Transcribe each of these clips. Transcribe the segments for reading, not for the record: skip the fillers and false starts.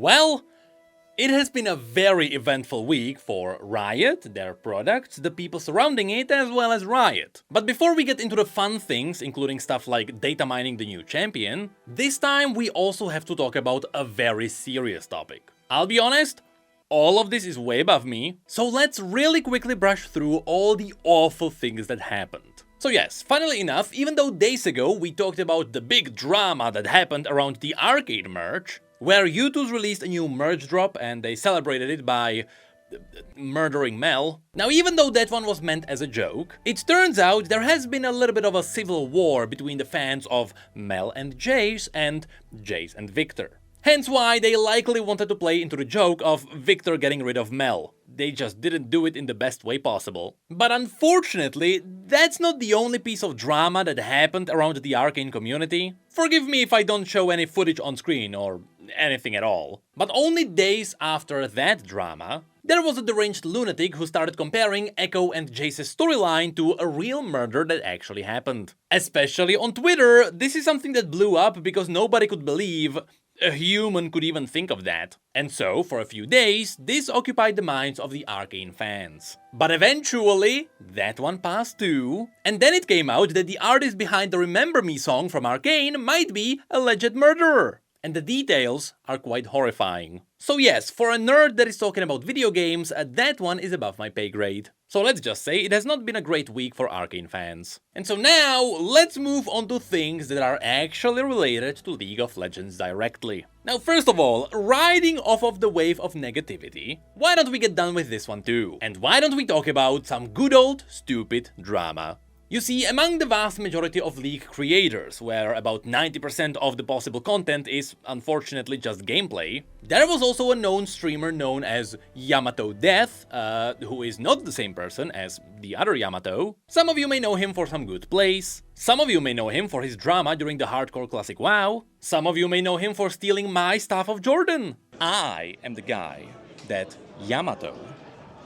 Well, it has been a very eventful week for Riot, their products, the people surrounding it, as well as Riot. But before we get into the fun things, including stuff like data mining the new champion, this time we also have to talk about a very serious topic. I'll be honest, all of this is way above me, so let's really quickly brush through all the awful things that happened. So yes, funnily enough, even though days ago we talked about the big drama that happened around the Arcane merge, where U2's released a new merge drop and they celebrated it by murdering Mel. Now, even though that one was meant as a joke, it turns out there has been a little bit of a civil war between the fans of Mel and Jace and Victor. Hence why they likely wanted to play into the joke of Victor getting rid of Mel. They just didn't do it in the best way possible. But unfortunately, that's not the only piece of drama that happened around the Arcane community. Forgive me if I don't show any footage on screen or anything at all. But only days after that drama, there was a deranged lunatic who started comparing Echo and Jace's storyline to a real murder that actually happened. Especially on Twitter, this is something that blew up because nobody could believe a human could even think of that. And so, for a few days, this occupied the minds of the Arcane fans. But eventually, that one passed too, and then it came out that the artist behind the Remember Me song from Arcane might be a alleged murderer. And the details are quite horrifying. So yes, for a nerd that is talking about video games, that one is above my pay grade. So let's just say it has not been a great week for Arcane fans. And so now, let's move on to things that are actually related to League of Legends directly. Now first of all, riding off of the wave of negativity, why don't we get done with this one too? And why don't we talk about some good old stupid drama? You see, among the vast majority of League creators, where about 90% of the possible content is unfortunately just gameplay, there was also a known streamer known as Yamato Death, who is not the same person as the other Yamato. Some of you may know him for some good plays, some of you may know him for his drama during the Hardcore Classic WoW, some of you may know him for stealing my Staff of Jordan. I am the guy that Yamato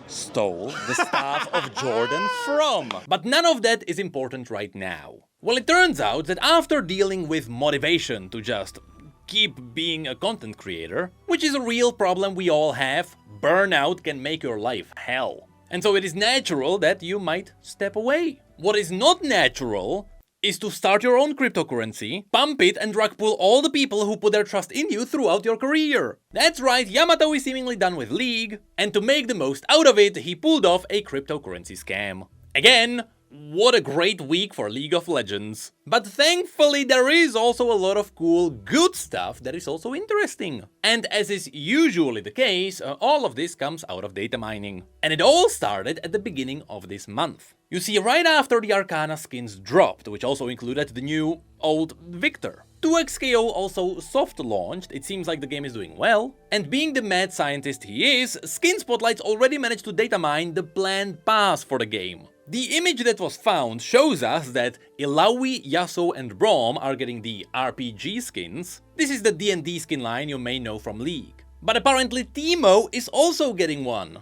stole the Staff of Jordan from. But none of that is important right now. Well, it turns out that after dealing with motivation to just keep being a content creator, which is a real problem we all have, burnout can make your life hell. And so it is natural that you might step away. What is not natural is to start your own cryptocurrency, pump it and rug pull all the people who put their trust in you throughout your career. That's right, Yamato is seemingly done with League, and to make the most out of it, he pulled off a cryptocurrency scam. Again, what a great week for League of Legends. But thankfully there is also a lot of cool, good stuff that is also interesting. And as is usually the case, all of this comes out of data mining. And it all started at the beginning of this month. You see, right after the Arcana skins dropped, which also included the new old Victor. 2XKO also soft launched, it seems like the game is doing well, and being the mad scientist he is, Skin Spotlights already managed to data mine the planned pass for the game. The image that was found shows us that Illaoi, Yasuo and Braum are getting the RPG skins. This is the D&D skin line you may know from League. But apparently Teemo is also getting one,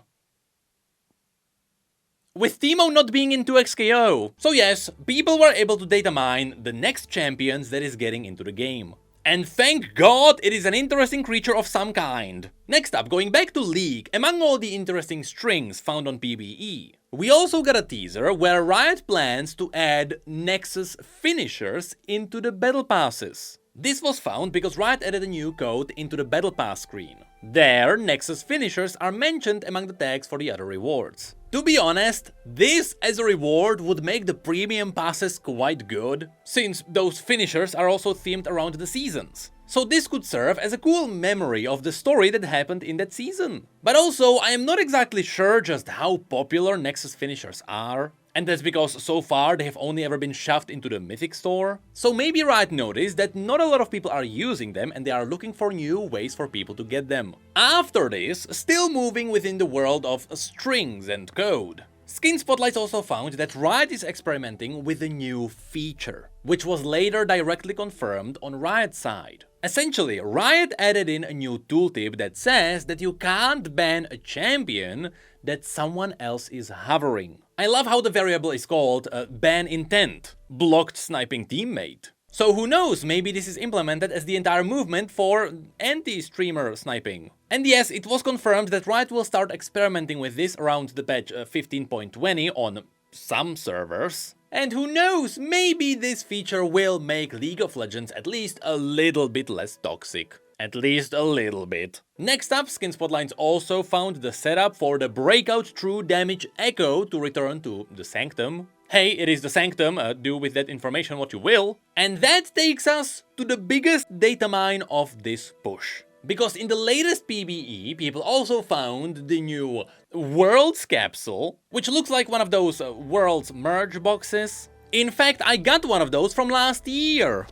with Teemo not being in 2XKO. So yes, people were able to data mine the next champions that is getting into the game. And thank God it is an interesting creature of some kind. Next up, going back to League, among all the interesting strings found on PvE, we also got a teaser where Riot plans to add Nexus finishers into the battle passes. This was found because Riot added a new code into the battle pass screen. There, Nexus finishers are mentioned among the tags for the other rewards. To be honest, this as a reward would make the premium passes quite good, since those finishers are also themed around the seasons. So this could serve as a cool memory of the story that happened in that season. But also, I am not exactly sure just how popular Nexus finishers are. And that's because so far they have only ever been shoved into the Mythic store. So maybe Riot noticed that not a lot of people are using them and they are looking for new ways for people to get them. After this, still moving within the world of strings and code, Skin Spotlights also found that Riot is experimenting with a new feature, which was later directly confirmed on Riot's side. Essentially, Riot added in a new tooltip that says that you can't ban a champion that someone else is hovering. I love how the variable is called ban intent, blocked sniping teammate. So who knows, maybe this is implemented as the entire movement for anti-streamer sniping. And yes, it was confirmed that Riot will start experimenting with this around the patch 15.20 on some servers. And who knows, maybe this feature will make League of Legends at least a little bit less toxic. At least a little bit. Next up, Skin Spotlines also found the setup for the Breakout True Damage Echo to return to the Sanctum. Hey, it is the Sanctum, do with that information what you will. And that takes us to the biggest data mine of this push. Because in the latest PBE, people also found the new Worlds capsule, which looks like one of those Worlds merge boxes. In fact, I got one of those from last year.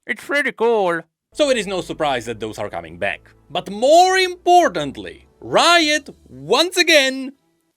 It's pretty cool. So it is no surprise that those are coming back. But more importantly, Riot, once again,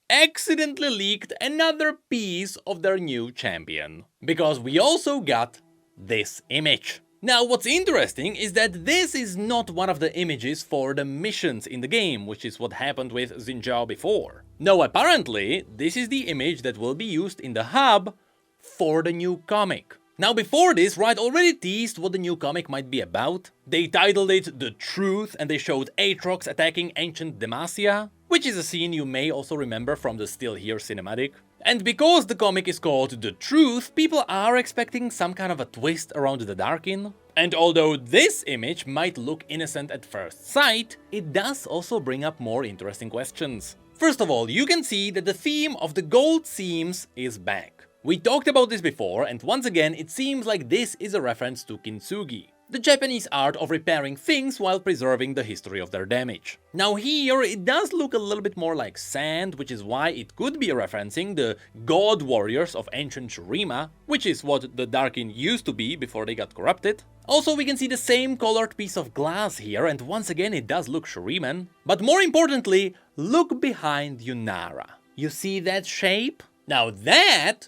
accidentally leaked another piece of their new champion. Because we also got this image. Now, what's interesting is that this is not one of the images for the missions in the game, which is what happened with Xin Zhao before. No, apparently, this is the image that will be used in the hub for the new comic. Now, before this, Riot already teased what the new comic might be about. They titled it The Truth, and they showed Aatrox attacking ancient Demacia, which is a scene you may also remember from the Still Here cinematic. And because the comic is called The Truth, people are expecting some kind of a twist around the Darkin. And although this image might look innocent at first sight, it does also bring up more interesting questions. First of all, you can see that the theme of the gold seams is back. We talked about this before, and once again it seems like this is a reference to kintsugi, the Japanese art of repairing things while preserving the history of their damage. Now here it does look a little bit more like sand, which is why it could be referencing the god warriors of ancient Shurima, which is what the Darkin used to be before they got corrupted. Also, we can see the same colored piece of glass here, and once again it does look Shuriman. But more importantly, look behind Yunara. You see that shape? Now that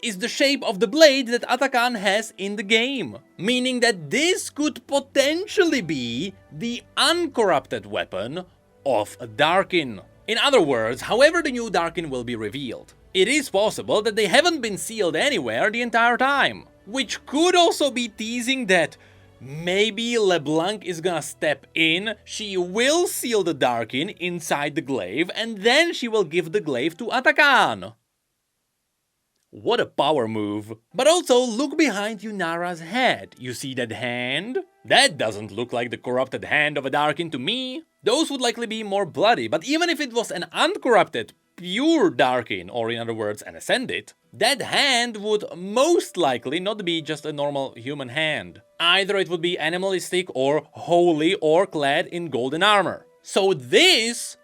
is the shape of the blade that Arcane has in the game, meaning that this could potentially be the uncorrupted weapon of a Darkin. In other words, however the new Darkin will be revealed, it is possible that they haven't been sealed anywhere the entire time, which could also be teasing that maybe LeBlanc is gonna step in, she will seal the Darkin inside the glaive, and then she will give the glaive to Arcane. What a power move. But also, look behind Yunara's head. You see that hand? That doesn't look like the corrupted hand of a Darkin to me. Those would likely be more bloody, but even if it was an uncorrupted, pure Darkin, or in other words, an Ascended, that hand would most likely not be just a normal human hand. Either it would be animalistic or holy or clad in golden armor. So this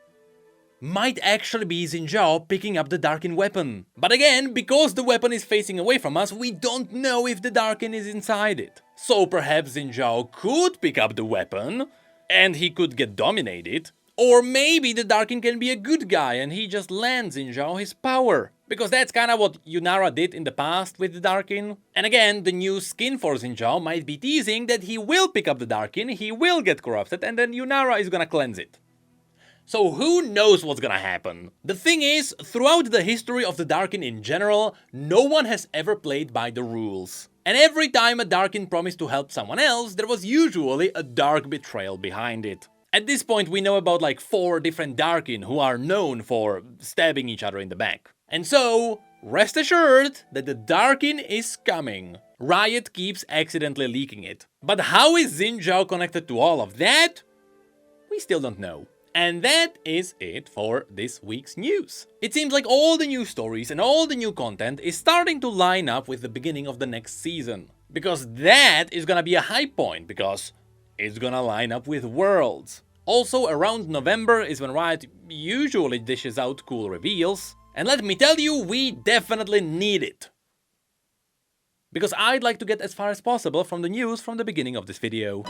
might actually be Xin Zhao picking up the Darkin weapon. But again, because the weapon is facing away from us, we don't know if the Darkin is inside it. So perhaps Xin Zhao could pick up the weapon, and he could get dominated. Or maybe the Darkin can be a good guy and he just lends Xin Zhao his power. Because that's kinda what Yunara did in the past with the Darkin. And again, the new skin for Xin Zhao might be teasing that he will pick up the Darkin, he will get corrupted, and then Yunara is gonna cleanse it. So who knows what's gonna happen? The thing is, throughout the history of the Darkin in general, no one has ever played by the rules. And every time a Darkin promised to help someone else, there was usually a dark betrayal behind it. At this point we know about like 4 different Darkin who are known for stabbing each other in the back. And so, rest assured that the Darkin is coming. Riot keeps accidentally leaking it. But how is Xin Zhao connected to all of that? We still don't know. And that is it for this week's news. It seems like all the new stories and all the new content is starting to line up with the beginning of the next season. Because that is gonna be a high point, because it's gonna line up with Worlds. Also, around November is when Riot usually dishes out cool reveals. And let me tell you, we definitely need it. Because I'd like to get as far as possible from the news from the beginning of this video.